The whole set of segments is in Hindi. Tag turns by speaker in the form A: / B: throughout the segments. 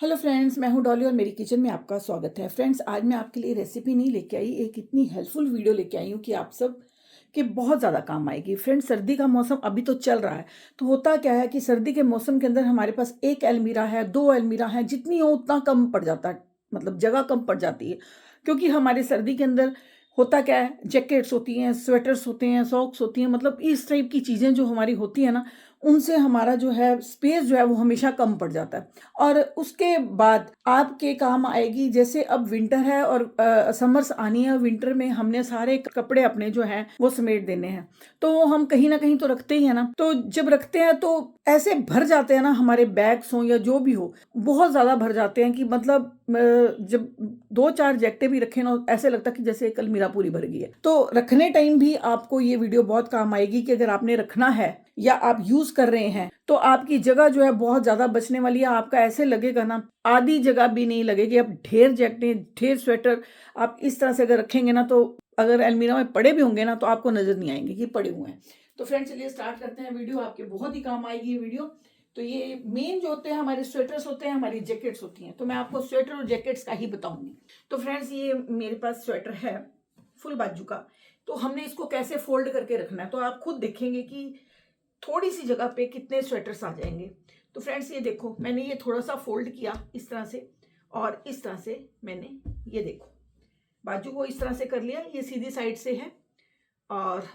A: हेलो फ्रेंड्स, मैं हूं डॉली और मेरी किचन में आपका स्वागत है। फ्रेंड्स, आज मैं आपके लिए रेसिपी नहीं लेके आई, एक इतनी हेल्पफुल वीडियो लेके आई हूं कि आप सब के बहुत ज़्यादा काम आएगी। फ्रेंड्स, सर्दी का मौसम अभी तो चल रहा है, तो होता क्या है कि सर्दी के मौसम के अंदर हमारे पास एक अलमीरा है, दो अलमीरा है, जितनी हो उतना कम पड़ जाता है, मतलब जगह कम पड़ जाती है। क्योंकि हमारे सर्दी के अंदर होता क्या है, जैकेट्स होती हैं, स्वेटर्स होते हैं, सॉक्स होती हैं, मतलब इस टाइप की चीज़ें जो हमारी होती है ना, उनसे हमारा जो है स्पेस जो है वो हमेशा कम पड़ जाता है। और उसके बाद आपके काम आएगी, जैसे अब विंटर है और समर्स आनी है। विंटर में हमने सारे कपड़े अपने जो हैं वो समेट देने हैं, तो वो हम कहीं ना कहीं तो रखते ही है ना। तो जब रखते हैं तो ऐसे भर जाते हैं ना, हमारे बैग्स हो या जो भी हो, बहुत ज़्यादा भर जाते हैं कि मतलब जब दो चार जैकेटें भी रखें ना, ऐसे लगता है कि जैसे एक अलमीरा पूरी भर गई है। तो रखने टाइम भी आपको ये वीडियो बहुत काम आएगी कि अगर आपने रखना है या आप यूज कर रहे हैं तो आपकी जगह जो है बहुत ज्यादा बचने वाली है। आपका ऐसे लगेगा ना, आधी जगह भी नहीं लगेगी। अब ढेर जैकेटें, ढेर स्वेटर आप इस तरह से अगर रखेंगे ना, तो अगर अलमीरा में पड़े भी होंगे ना तो आपको नजर नहीं आएंगे कि पड़े हुए हैं। तो फ्रेंड्स, चलिए स्टार्ट करते हैं वीडियो। आपके बहुत ही काम आएगी ये वीडियो। तो ये मेन जो होते हैं हमारे स्वेटर्स होते हैं, हमारी जैकेट्स होती हैं, तो मैं आपको स्वेटर और जैकेट्स का ही बताऊंगी। तो फ्रेंड्स, ये मेरे पास स्वेटर है फुल बाजू का। तो हमने इसको कैसे फोल्ड करके रखना है तो आप खुद देखेंगे कि थोड़ी सी जगह पे कितने स्वेटर्स आ जाएंगे। तो फ्रेंड्स, ये देखो, मैंने ये थोड़ा सा फोल्ड किया इस तरह से, और इस तरह से मैंने, ये देखो, बाजू को इस तरह से कर लिया, ये सीधी साइड से है, और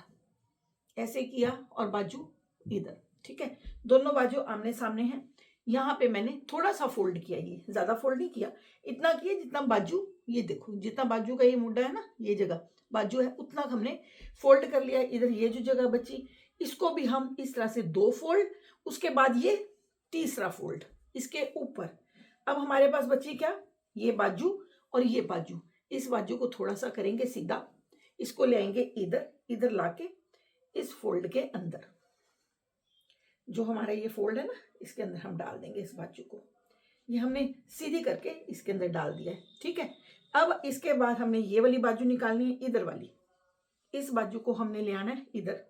A: ऐसे किया और बाजू इधर, ठीक है। दोनों बाजू आमने सामने हैं। यहाँ पे मैंने थोड़ा सा फोल्ड किया, ये ज्यादा फोल्ड नहीं किया, इतना किया जितना बाजू, ये देखो जितना बाजू का ये मुड्डा है ना, ये जगह बाजू है, उतना हमने फोल्ड कर लिया। इधर ये जो जगह बची, इसको भी हम इस तरह से दो फोल्ड, उसके बाद ये तीसरा फोल्ड इसके ऊपर। अब हमारे पास बची क्या, ये बाजू और ये बाजू। इस बाजू को थोड़ा सा करेंगे सीधा, इसको ले आएंगे इधर, इधर लाके इस फोल्ड के अंदर, जो हमारा ये फोल्ड है ना, इसके अंदर हम डाल देंगे इस बाजू को। ये हमने सीधी करके इसके अंदर डाल दिया है, ठीक है। अब इसके बाद हमने ये वाली बाजू निकालनी है, इधर वाली, इस बाजू को हमने ले आना है इधर,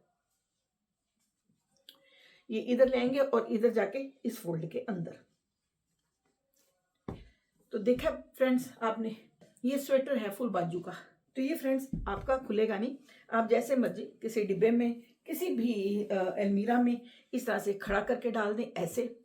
A: ये इधर ले आएंगे और इधर जाके इस फोल्ड के अंदर। तो देखा फ्रेंड्स आपने, ये स्वेटर है फुल बाजू का। तो ये फ्रेंड्स आपका खुलेगा नहीं, आप जैसे मर्जी किसी डिब्बे में, किसी भी अलमीरा में इस तरह से खड़ा करके डाल दें, ऐसे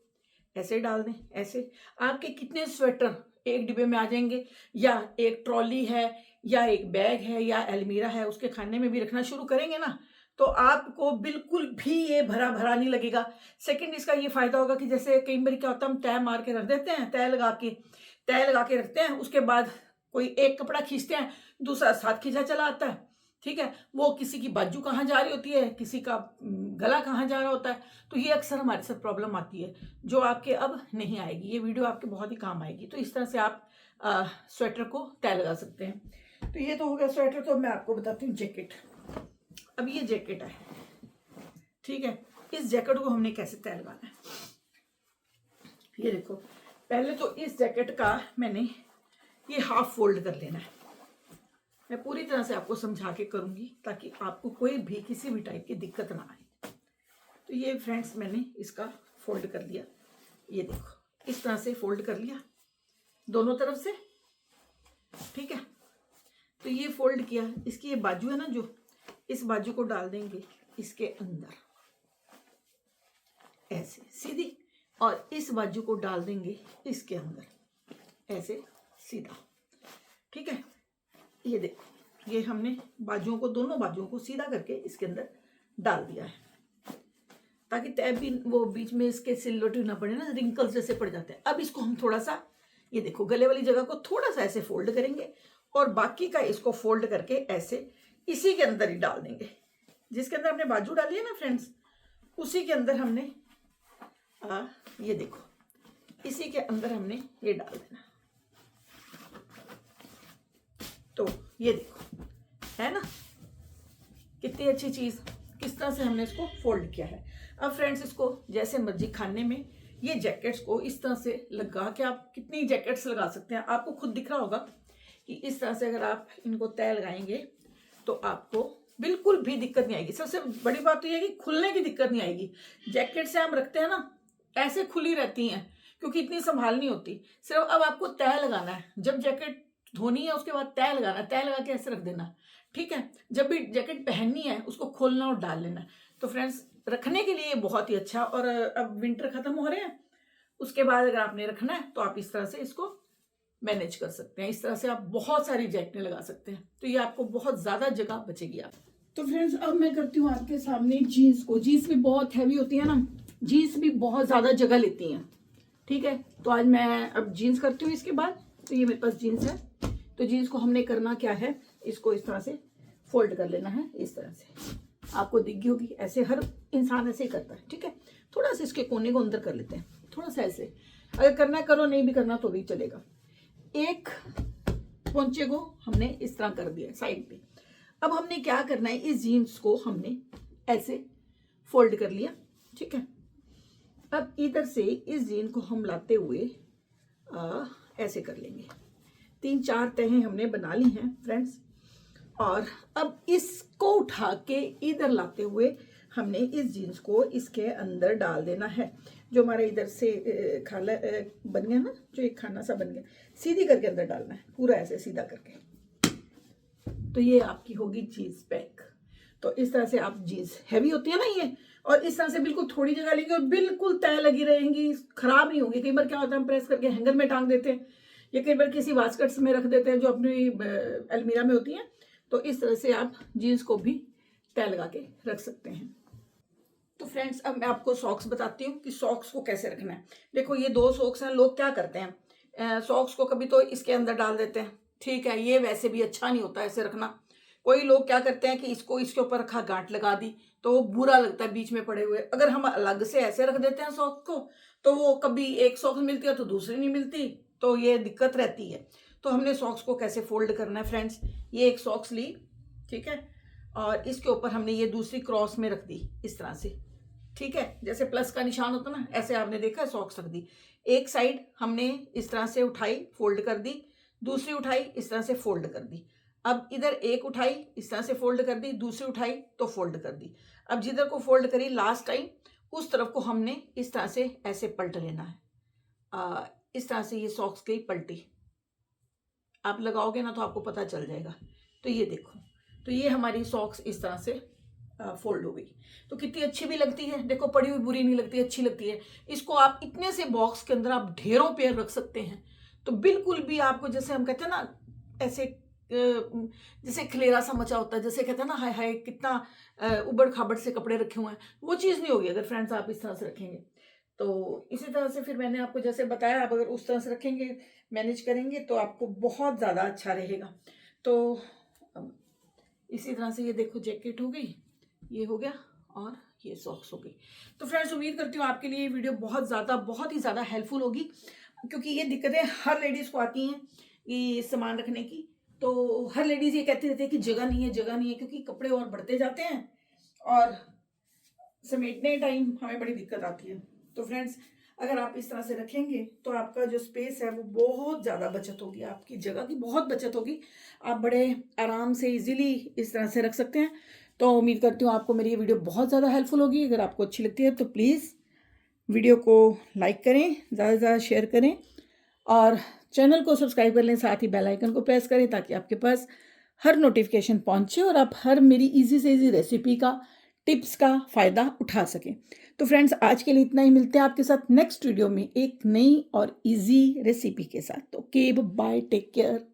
A: ऐसे डाल दें, ऐसे आपके कितने स्वेटर एक डिब्बे में आ जाएंगे। या एक ट्रॉली है, या एक बैग है, या अलमीरा है, उसके खाने में भी रखना शुरू करेंगे ना, तो आपको बिल्कुल भी ये भरा भरा नहीं लगेगा। सेकंड, इसका ये फायदा होगा कि जैसे कई बार क्या होता है, हम तय मार के रख देते हैं, तय लगा के रखते हैं, उसके बाद कोई एक कपड़ा खींचते हैं, दूसरा साथ खींचा चला आता है, ठीक है। वो किसी की बाजू कहाँ जा रही होती है, किसी का गला कहाँ जा रहा होता है। तो ये अक्सर हमारे साथ प्रॉब्लम आती है, जो आपके अब नहीं आएगी। ये वीडियो आपके बहुत ही काम आएगी। तो इस तरह से आप स्वेटर को तय लगा सकते हैं। तो ये तो हो गया स्वेटर। तो मैं आपको बताती हूँ जैकेट। अब ये जैकेट है, ठीक है। इस जैकेट को हमने कैसे तय लगाना है, ये देखो। पहले तो इस जैकेट का मैंने ये हाफ फोल्ड कर लेना है। मैं पूरी तरह से आपको समझा के करूंगी ताकि आपको कोई भी किसी भी टाइप की दिक्कत ना आए। तो ये फ्रेंड्स मैंने इसका फोल्ड कर लिया, ये देखो इस तरह से फोल्ड कर लिया दोनों तरफ से, ठीक है। तो ये फोल्ड किया, इसकी ये बाजू है ना, जो इस बाजू को डाल देंगे इसके अंदर ऐसे सीधी, और इस बाजू को डाल देंगे इसके अंदर ऐसे सीधा, ठीक है। ये देखो, ये हमने बाजुओं को, दोनों बाजुओं को सीधा करके इसके अंदर डाल दिया है, ताकि तय भी वो बीच में इसके सिलवट ना पड़े ना, रिंकल्स जैसे पड़ जाते हैं। अब इसको हम थोड़ा सा, ये देखो, गले वाली जगह को थोड़ा सा ऐसे फोल्ड करेंगे, और बाकी का इसको फोल्ड करके ऐसे इसी के अंदर ही डाल देंगे, जिसके अंदर हमने बाजू डाली है ना फ्रेंड्स, उसी के अंदर हमने ये देखो, इसी के अंदर हमने ये डाल देना। तो ये देखो, है ना कितनी अच्छी चीज, किस तरह से हमने इसको फोल्ड किया है। अब फ्रेंड्स, इसको जैसे मर्जी खाने में ये जैकेट्स को इस तरह से लगा के, आप कितनी जैकेट्स लगा सकते हैं, आपको खुद दिख रहा होगा कि इस तरह से अगर आप इनको तय लगाएंगे तो आपको बिल्कुल भी दिक्कत नहीं आएगी। सबसे बड़ी बात तो यह है कि खुलने की दिक्कत नहीं आएगी। जैकेट से हम रखते हैं ना, ऐसे खुली रहती हैं, क्योंकि इतनी संभालनी होती। सिर्फ अब आपको तय लगाना है, जब जैकेट धोनी है उसके बाद तय लगाना, तय लगा के ऐसे रख देना, ठीक है। जब भी जैकेट पहननी है उसको खोलना और डाल लेना। तो फ्रेंड्स रखने के लिए बहुत ही अच्छा। और अब विंटर खत्म हो रहे हैं, उसके बाद अगर आपने रखना है तो आप इस तरह से इसको मैनेज कर सकते हैं। इस तरह से आप बहुत सारी जैकेटें लगा सकते हैं, तो ये आपको बहुत ज्यादा जगह बचेगी आप। तो फ्रेंड्स अब मैं करती हूँ आपके सामने जीन्स को। जीन्स भी बहुत हैवी होती है ना, जीन्स भी बहुत ज्यादा जगह लेती हैं, ठीक है। तो आज मैं अब जीन्स करती हूँ इसके बाद। तो ये मेरे पास जीन्स है। तो जीन्स को हमने करना क्या है, इसको इस तरह से फोल्ड कर लेना है। इस तरह से आपको दिखी होगी, ऐसे हर इंसान ऐसे ही करता है, ठीक है। थोड़ा सा इसके कोने को अंदर कर लेते हैं, थोड़ा सा ऐसे। अगर करना है करो, नहीं भी करना तो भी चलेगा। एक पोंचे को हमने इस तरह कर दिया साइड पे। अब हमने क्या करना है, इस जीन्स को हमने ऐसे फोल्ड कर लिया, ठीक है। अब इधर से इस जीन को हम लाते हुए ऐसे कर लेंगे। 3-4 तहें हमने बना ली हैं फ्रेंड्स। और अब इसको उठा के इधर लाते हुए हमने इस जीन्स को इसके अंदर डाल देना है। जो हमारा इधर से खाला बन गया ना, जो एक खाना सा बन गया, सीधी करके अंदर डालना है, पूरा ऐसे सीधा करके। तो ये आपकी होगी जीन्स पैक। तो इस तरह से आप जीन्स हैवी होती है ना ये, और इस तरह से बिल्कुल थोड़ी जगह लेंगे और बिल्कुल तय लगी रहेंगी, खराब नहीं होंगी। कई बार क्या होता है, हम प्रेस करके हैंगर में टांग देते हैं, या कई बार किसी बास्केट्स में रख देते हैं जो अपनी अलमीरा में होती हैं। तो इस तरह से आप जीन्स को भी तय लगा के रख सकते हैं। तो फ्रेंड्स अब मैं आपको सॉक्स बताती हूँ कि सॉक्स को कैसे रखना है। देखो ये 2 सॉक्स हैं। लोग क्या करते हैं, सॉक्स को कभी तो इसके अंदर डाल देते हैं, ठीक है। ये वैसे भी अच्छा नहीं होता ऐसे रखना। कोई लोग क्या करते हैं कि इसको इसके ऊपर रखा, गांठ लगा दी, तो वो बुरा लगता है बीच में पड़े हुए। अगर हम अलग से ऐसे रख देते हैं सॉक्स को, तो वो कभी एक सॉक्स मिलती है तो दूसरी नहीं मिलती, तो ये दिक्कत रहती है। तो हमने सॉक्स को कैसे फोल्ड करना है फ्रेंड्स, ये एक सॉक्स ली, ठीक है, और इसके ऊपर हमने ये दूसरी क्रॉस में रख दी इस तरह से, ठीक है। जैसे प्लस का निशान होता ना, ऐसे आपने देखा सॉक्स रख दी। एक साइड हमने इस तरह से उठाई, फोल्ड कर दी, दूसरी उठाई, इस तरह से फोल्ड कर दी। अब इधर एक उठाई, इस तरह से फोल्ड कर दी, दूसरी उठाई तो फोल्ड कर दी। अब जिधर को फोल्ड करी लास्ट टाइम, उस तरफ को हमने इस तरह से ऐसे पलट लेना है। इस तरह से ये सॉक्स की पलटी आप लगाओगे ना तो आपको पता चल जाएगा। तो ये देखो, तो ये हमारी सॉक्स इस तरह से फोल्ड हो गई। तो कितनी अच्छी भी लगती है, देखो पड़ी हुई बुरी नहीं लगती, अच्छी लगती है। इसको आप इतने से बॉक्स के अंदर आप ढेरों पेयर रख सकते हैं। तो बिल्कुल भी आपको, जैसे हम कहते हैं ना, ऐसे जैसे खलेरा सा मचा होता है, जैसे कहते हैं ना, हाय हाय कितना उबड़ खाबड़ से कपड़े रखे हुए हैं, वो चीज़ नहीं होगी अगर फ्रेंड्स आप इस तरह से रखेंगे। तो इसी तरह से फिर मैंने आपको जैसे बताया, आप अगर उस तरह से रखेंगे, मैनेज करेंगे, तो आपको बहुत ज़्यादा अच्छा रहेगा। तो इसी तरह से ये देखो जैकेट हो गई, ये हो गया, और ये सॉक्स हो गई। तो फ्रेंड्स उम्मीद करती हूँ आपके लिए ये वीडियो बहुत ही ज़्यादा हेल्पफुल होगी, क्योंकि ये दिक्कतें हर लेडीज़ को आती हैं ये सामान रखने की। तो हर लेडीज़ ये कहती रहती है कि जगह नहीं है, जगह नहीं है, क्योंकि कपड़े और बढ़ते जाते हैं और समेटने टाइम हमें बड़ी दिक्कत आती है। तो फ्रेंड्स अगर आप इस तरह से रखेंगे तो आपका जो स्पेस है वो बहुत ज़्यादा बचत होगी, आपकी जगह की बहुत बचत होगी। आप बड़े आराम से इजीली इस तरह से रख सकते हैं। तो उम्मीद करती हूँ आपको मेरी ये वीडियो बहुत ज़्यादा हेल्पफुल होगी। अगर आपको अच्छी लगती है तो प्लीज़ वीडियो को लाइक करें, ज़्यादा से ज़्यादा शेयर करें, और चैनल को सब्सक्राइब कर लें, साथ ही बेल आइकन को प्रेस करें, ताकि आपके पास हर नोटिफिकेशन पहुंचे और आप हर मेरी इजी से इजी रेसिपी का, टिप्स का फ़ायदा उठा सकें। तो फ्रेंड्स आज के लिए इतना ही, मिलते हैं आपके साथ नेक्स्ट वीडियो में एक नई और इजी रेसिपी के साथ। Okay bye, take care.